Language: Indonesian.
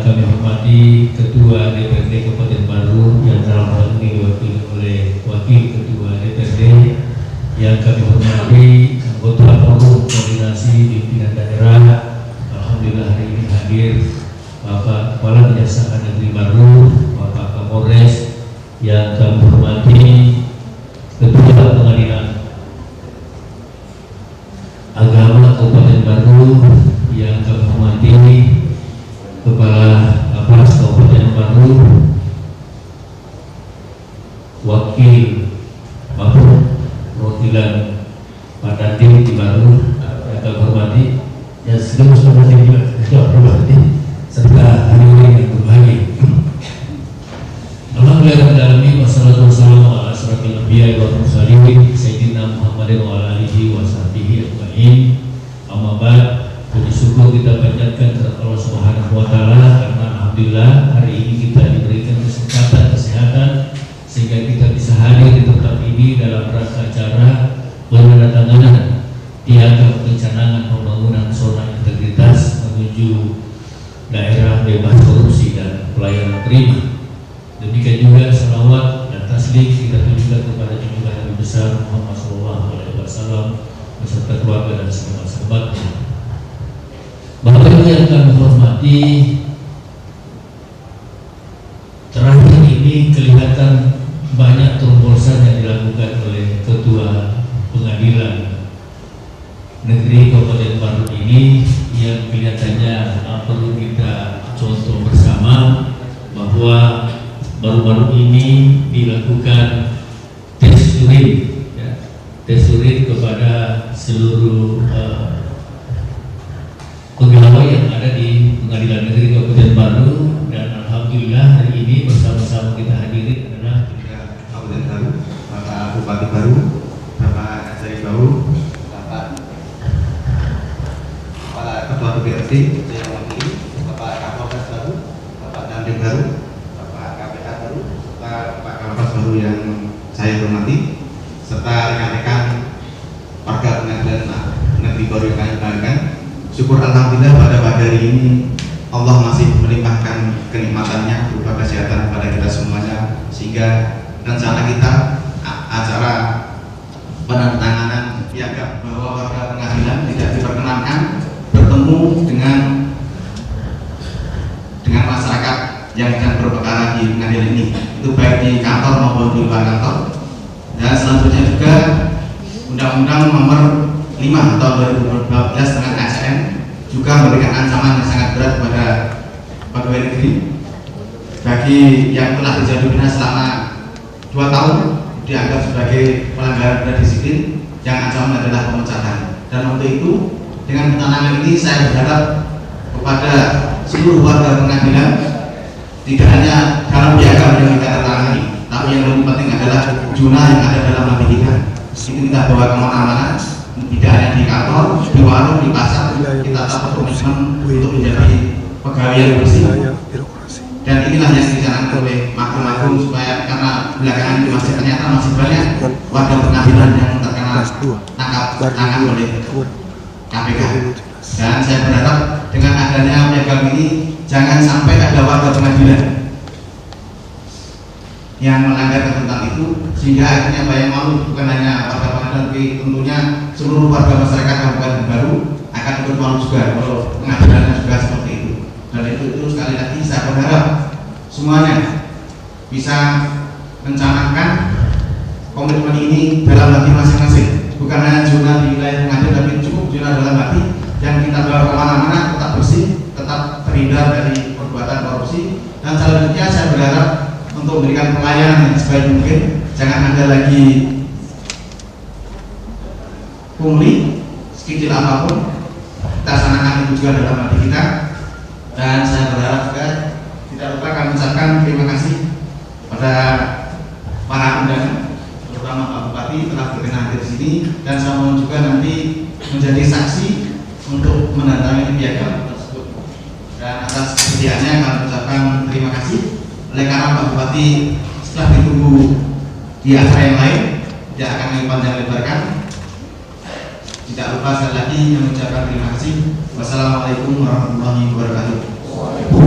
kami hormati Ketua DPRD Kabupaten Baru yang dalam hal ini diwakili oleh Wakil Ketua DPRD, yang kami hormati anggota Forum Koordinasi Pimpinan Daerah. Alhamdulillah hari ini hadir Bapak Kepala Kejaksaan Negeri Baru, Bapak Kapolres, yang kami hormati Ketua Pengadilan Agama Kabupaten Baru, yang kami hormati Kepala Lapas Kabupaten Baru, Wakil Bapak Perwakilan Pak Dandim di Baru, yang kami hormati, yang seluruh hormati juga hormati, serta hadirin yang berbahagia. Alhamdulillahirobbilalamin, wassalatu wassalamu ala asyrofil anbiya'i wal mursalin sayyidina Muhammadin wa ala alihi wa sahbihi ajmain. Amma ba'd, puji syukur kita panjatkan kepada Allah Subhanahu wa taala karena alhamdulillah hari ini kita diberikan kesempatan kesehatan sehingga kita bisa hadir di tempat ini dalam rangka acara penandatanganan piagam pencanangan pembangunan zona integritas menuju daerah bebas korupsi dan pelayanan prima. Demikian juga salawat dan taslim kita tujukan kepada junjungan Nabi besar Muhammad SAW beserta keluarga dan sahabat-sahabatnya. Bapak Ibu yang kami hormati, terakhir ini kelihatan banyak terobosan yang dilakukan oleh Ketua Pengadilan Negeri Kabupaten Baru ini yang kelihatannya perlu kita contoh bersama, bahwa baru-baru ini dilakukan tes urin, ya, tes urin kepada seluruh pegawai yang ada di Pengadilan Negeri Kabupaten Baru, dan alhamdulillah hari ini bersama-sama kita hadiri adalah Kabupaten Baru, Bapak Bupati Baru, Bapak Kasari Baru, Bapak Kepala Ketua DPRD yang wakili, Bapak Kapolres Baru, Bapak Dandim Baru, Pak Kapolres Baru yang saya hormati, serta rekan-rekan warga Pengadilan Negeri Baru yang kami banggakan. Syukur alhamdulillah pada pagi hari ini Allah masih melimpahkan kenikmatannya berupa kesehatan kepada kita semuanya, sehingga rencana kita acara penandatanganan piagam bahwa warga pengadilan tidak diperkenankan bertemu dengan masyarakat yang sedang berperkara di pengadilan ini, itu baik di kantor maupun di luar kantor. Dan selanjutnya juga Undang-Undang Nomor 5 tahun 2012 dengan ASN juga memberikan ancaman yang sangat berat kepada pegawai negeri bagi yang telah terjadi pidana selama 2 tahun dianggap sebagai pelanggaran berat disiplin yang ancaman adalah pemecatan. Dan untuk itu dengan ketenangan ini saya berharap kepada seluruh warga pengadilan, tidak hanya dalam piagam yang kita tangani, tapi yang lebih penting adalah zona yang ada dalam hati kita. Itu kita bawa kemana-mana, tidak hanya di kantor, di warung, di pasar, kita tetap berkomitmen untuk menjadi pegawai yang bersih. Dan inilah yang dicanangkan oleh Mahkamah Agung, supaya karena belakangan ini ternyata masih banyak warga pengadilan yang terkena tangkap tangan oleh KPK. Dan saya berharap dengan adanya piagam ini jangan sampai ada warga pengadilan yang melanggar ketentuan itu, sehingga akhirnya banyak malu, bukan hanya warga pengadilan, tapi tentunya seluruh warga masyarakat Kabupaten Baru akan ikut malu juga kalau pengadilannya juga seperti itu. Dan itu sekali lagi saya berharap semuanya bisa mencanangkan komitmen ini dalam hati masing-masing, bukan hanya zona di wilayah pengadilan, tapi cukup zona dalam hati yang kita bawa kemana-mana tetap bersih, tetap terhindar dari perbuatan korupsi. Dan selanjutnya saya berharap untuk memberikan pelayanan yang sebaik mungkin, jangan ada lagi pungli sekecil apapun, kita sanakan itu juga dalam hati kita. Dan saya berharap juga tidak lupa kami ucapkan terima kasih pada para undangan, terutama Pak Bupati telah berkenan hadir di sini, dan saya mohon juga nanti menjadi saksi untuk menandatangani piagam tersebut. Dan atas kesediaannya kami ucapkan terima kasih. Oleh karena Pak Bupati setelah ditunggu di acara yang lain, tidak akan kami panjang lebarkan. Tidak lupa sekali lagi mengucapkan terima kasih. Wassalamualaikum warahmatullahi wabarakatuh.